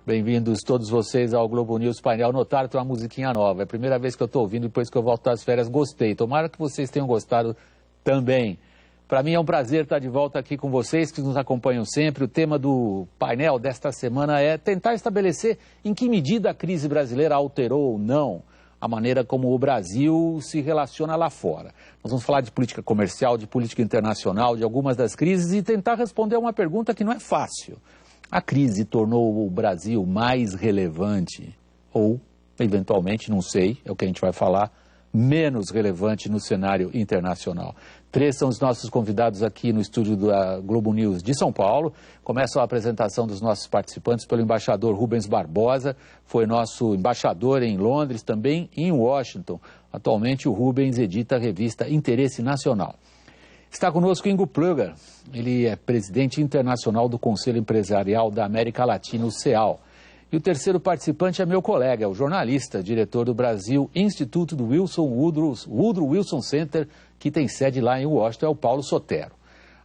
Bem-vindos todos vocês ao Globo News Painel Notário. Tem uma musiquinha nova. É a primeira vez que eu estou ouvindo depois que eu volto das férias. Gostei. Tomara que vocês tenham gostado também. Para mim é um prazer estar de volta aqui com vocês, que nos acompanham sempre. O tema do painel desta semana é tentar estabelecer em que medida a crise brasileira alterou ou não a maneira como o Brasil se relaciona lá fora. Nós vamos falar de política comercial, de política internacional, de algumas das crises e tentar responder a uma pergunta que não é fácil. A crise tornou o Brasil mais relevante ou, eventualmente, não sei, é o que a gente vai falar, menos relevante no cenário internacional. 3 são os nossos convidados aqui no estúdio da Globo News de São Paulo. Começa a apresentação dos nossos participantes pelo embaixador Rubens Barbosa, foi nosso embaixador em Londres, também em Washington. Atualmente o Rubens edita a revista Interesse Nacional. Está conosco Ingo Plöger, ele é presidente internacional do Conselho Empresarial da América Latina, o CEAL. E o terceiro participante é meu colega, o jornalista, diretor do Brasil Instituto do Woodrow Wilson Center, que tem sede lá em Washington, é o Paulo Sotero.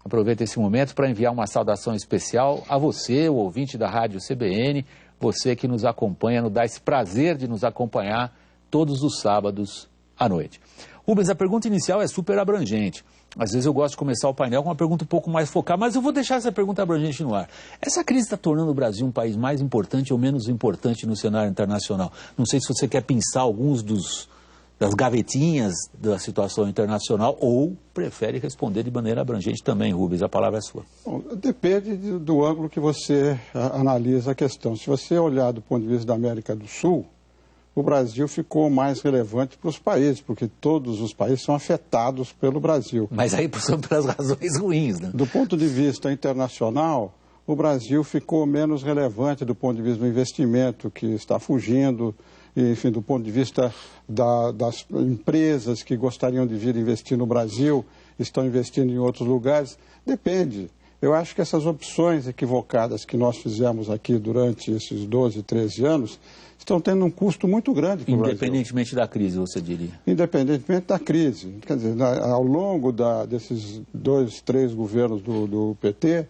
Aproveito esse momento para enviar uma saudação especial a você, o ouvinte da Rádio CBN, você que nos acompanha, nos dá esse prazer de nos acompanhar todos os sábados à noite. Rubens, a pergunta inicial é super abrangente. Às vezes eu gosto de começar o painel com uma pergunta um pouco mais focada, mas eu vou deixar essa pergunta abrangente no ar. Essa crise está tornando o Brasil um país mais importante ou menos importante no cenário internacional? Não sei se você quer pensar alguns das gavetinhas da situação internacional ou prefere responder de maneira abrangente também, Rubens. A palavra é sua. Bom, depende do ângulo que você analisa a questão. Se você olhar do ponto de vista da América do Sul, o Brasil ficou mais relevante para os países, porque todos os países são afetados pelo Brasil. Mas aí são pelas razões ruins, né? Do ponto de vista internacional, o Brasil ficou menos relevante do ponto de vista do investimento que está fugindo, enfim, do ponto de vista das empresas que gostariam de vir investir no Brasil, estão investindo em outros lugares. Depende. Eu acho que essas opções equivocadas que nós fizemos aqui durante esses 12, 13 anos estão tendo um custo muito grande para o Brasil. Independentemente da crise, você diria? Independentemente da crise. Quer dizer, ao longo desses 2, 3 governos do PT,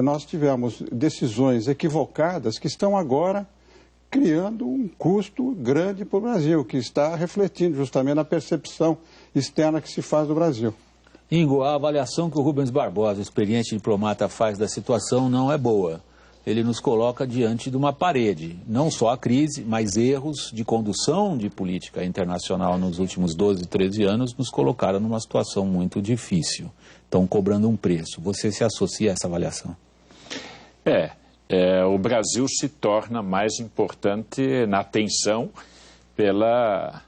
nós tivemos decisões equivocadas que estão agora criando um custo grande para o Brasil, que está refletindo justamente na percepção externa que se faz do Brasil. Ingo, a avaliação que o Rubens Barbosa, experiente diplomata, faz da situação não é boa. Ele nos coloca diante de uma parede. Não só a crise, mas erros de condução de política internacional nos últimos 12, 13 anos nos colocaram numa situação muito difícil. Estão cobrando um preço. Você se associa a essa avaliação? O Brasil se torna mais importante na atenção pela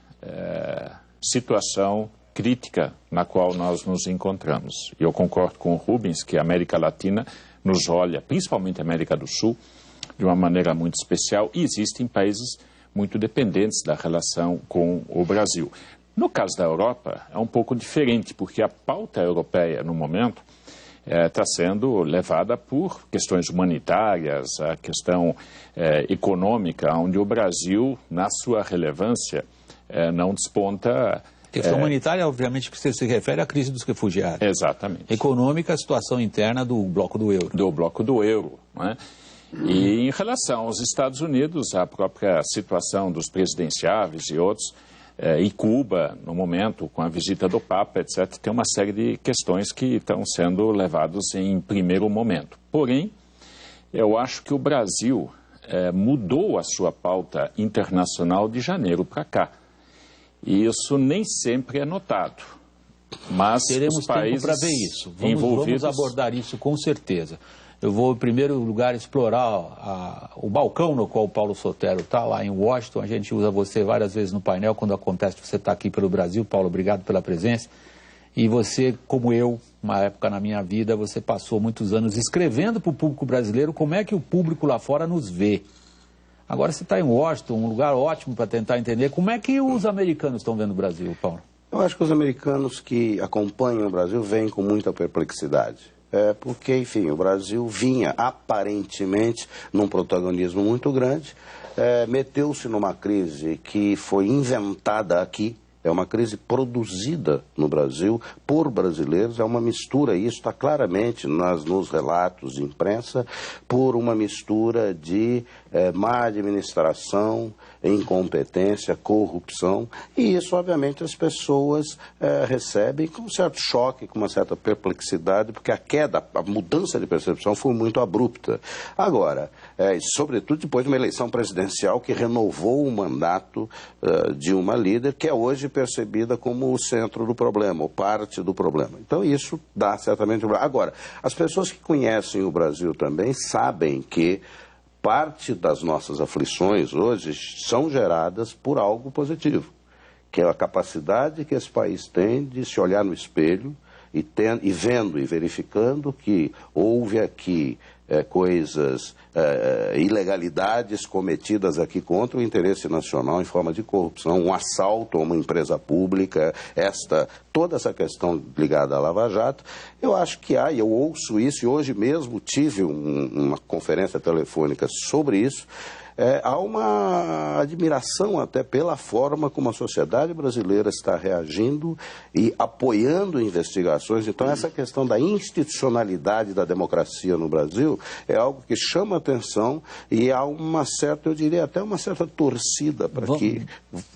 situação crítica na qual nós nos encontramos. Eu concordo com o Rubens que a América Latina nos olha, principalmente a América do Sul, de uma maneira muito especial e existem países muito dependentes da relação com o Brasil. No caso da Europa, é um pouco diferente, porque a pauta europeia, no momento, está sendo levada por questões humanitárias, a questão econômica, onde o Brasil, na sua relevância, não desponta. Questão humanitária, obviamente, que você se refere à crise dos refugiados. Exatamente. Econômica, a situação interna do bloco do euro. Do bloco do euro, né? E em relação aos Estados Unidos, a própria situação dos presidenciáveis e outros, e Cuba, no momento, com a visita do Papa, etc., tem uma série de questões que estão sendo levadas em primeiro momento. Porém, eu acho que o Brasil mudou a sua pauta internacional de janeiro para cá. E isso nem sempre é notado. Mas teremos os países tempo para ver isso. Envolvidos... Vamos abordar isso com certeza. Eu vou, em primeiro lugar, explorar o balcão no qual o Paulo Sotero está, lá em Washington. A gente usa você várias vezes no painel, quando acontece que você está aqui pelo Brasil. Paulo, obrigado pela presença. E você, como eu, uma época na minha vida, você passou muitos anos escrevendo para o público brasileiro como é que o público lá fora nos vê. Agora você está em Washington, um lugar ótimo para tentar entender como é que os americanos estão vendo o Brasil, Paulo. Eu acho que os americanos que acompanham o Brasil vêm com muita perplexidade. Porque, enfim, o Brasil vinha aparentemente num protagonismo muito grande, meteu-se numa crise que foi inventada aqui, É uma crise produzida no Brasil por brasileiros, é uma mistura, isso está claramente nos relatos de imprensa, por uma mistura de má administração, incompetência, corrupção, e isso, obviamente, as pessoas recebem com um certo choque, com uma certa perplexidade, porque a mudança de percepção foi muito abrupta. Agora, sobretudo depois de uma eleição presidencial que renovou o mandato de uma líder que é hoje percebida como o centro do problema, ou parte do problema. Então isso dá certamente... Agora, as pessoas que conhecem o Brasil também sabem que parte das nossas aflições hoje são geradas por algo positivo, que é a capacidade que esse país tem de se olhar no espelho e vendo e verificando que houve aqui coisas, ilegalidades cometidas aqui contra o interesse nacional em forma de corrupção, um assalto a uma empresa pública, toda essa questão ligada à Lava Jato. Eu acho que eu ouço isso, e hoje mesmo tive uma conferência telefônica sobre isso. Há uma admiração até pela forma como a sociedade brasileira está reagindo e apoiando investigações. Então, essa questão da institucionalidade da democracia no Brasil é algo que chama atenção, e há uma certa, eu diria até uma certa torcida para que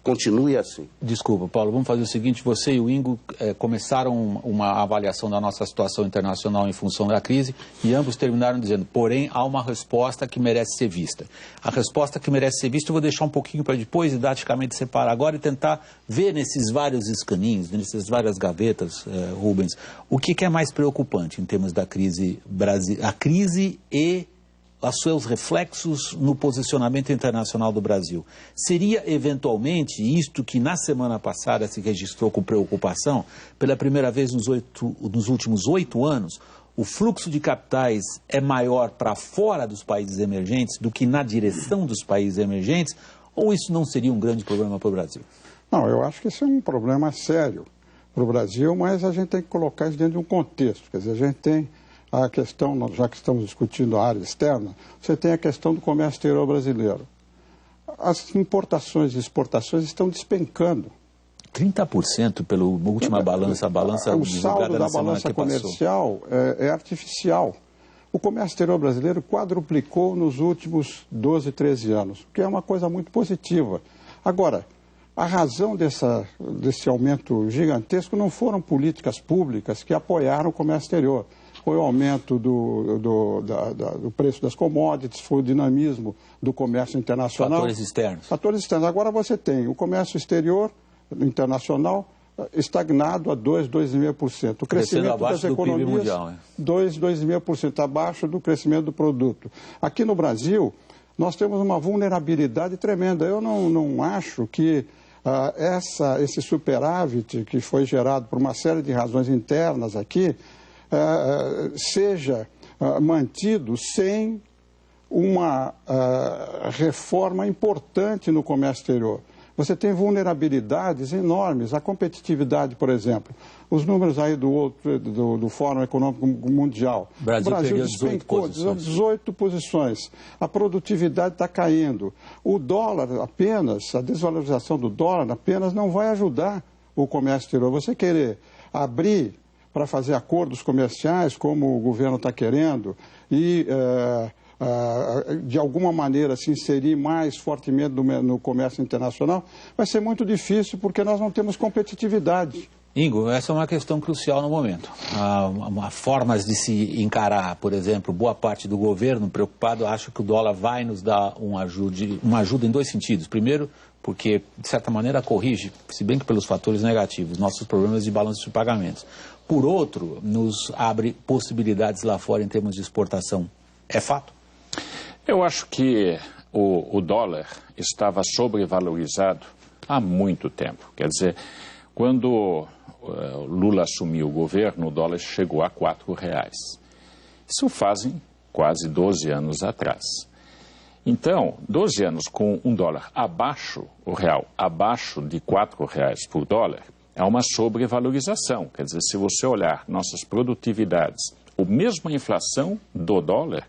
continue assim. Desculpa, Paulo, vamos fazer o seguinte: você e o Ingo começaram uma avaliação da nossa situação internacional em função da crise, e ambos terminaram dizendo, porém, há uma resposta que merece ser vista. A resposta que merece ser vista eu vou deixar um pouquinho para depois, didaticamente separar agora e tentar ver nesses vários escaninhos, nessas várias gavetas, Rubens, o que é mais preocupante em termos da crise a crise e os seus reflexos no posicionamento internacional do Brasil. Seria, eventualmente, isto que na semana passada se registrou com preocupação, pela primeira vez nos últimos 8 anos, o fluxo de capitais é maior para fora dos países emergentes do que na direção dos países emergentes, ou isso não seria um grande problema para o Brasil? Não, eu acho que isso é um problema sério para o Brasil, mas a gente tem que colocar isso dentro de um contexto. Quer dizer, a gente tem a questão, já que estamos discutindo a área externa, você tem a questão do comércio exterior brasileiro. As importações e exportações estão despencando. 30% pela última balança, o saldo da balança comercial é artificial. O comércio exterior brasileiro quadruplicou nos últimos 12, 13 anos, o que é uma coisa muito positiva. Agora, a razão desse aumento gigantesco não foram políticas públicas que apoiaram o comércio exterior. Foi o aumento do preço das commodities, foi o dinamismo do comércio internacional. Fatores externos. Fatores externos. Agora você tem o comércio exterior internacional estagnado a 2,5%. O crescimento das economias, mundial, 2,5% abaixo do crescimento do produto. Aqui no Brasil, nós temos uma vulnerabilidade tremenda. Eu não acho que esse superávit que foi gerado por uma série de razões internas aqui seja mantido sem uma reforma importante no comércio exterior. Você tem vulnerabilidades enormes. A competitividade, por exemplo, os números aí do Fórum Econômico Mundial. O Brasil despencou 18 posições. A produtividade está caindo. O dólar apenas, a desvalorização do dólar apenas não vai ajudar o comércio exterior. Você querer abrir para fazer acordos comerciais, como o governo está querendo, e de alguma maneira se inserir mais fortemente no comércio internacional, vai ser muito difícil porque nós não temos competitividade. Ingo, essa é uma questão crucial no momento. Há formas de se encarar, por exemplo, boa parte do governo preocupado acha que o dólar vai nos dar uma ajuda em dois sentidos. Primeiro, porque, de certa maneira, corrige, se bem que pelos fatores negativos, nossos problemas de balanço de pagamentos. Por outro, nos abre possibilidades lá fora em termos de exportação. É fato? Eu acho que o dólar estava sobrevalorizado há muito tempo. Quer dizer, quando Lula assumiu o governo, o dólar chegou a R$4. Isso fazem quase 12 anos atrás. Então, 12 anos com um dólar abaixo, o real, abaixo de R$4 por dólar, é uma sobrevalorização. Quer dizer, se você olhar nossas produtividades, ou mesmo a inflação do dólar,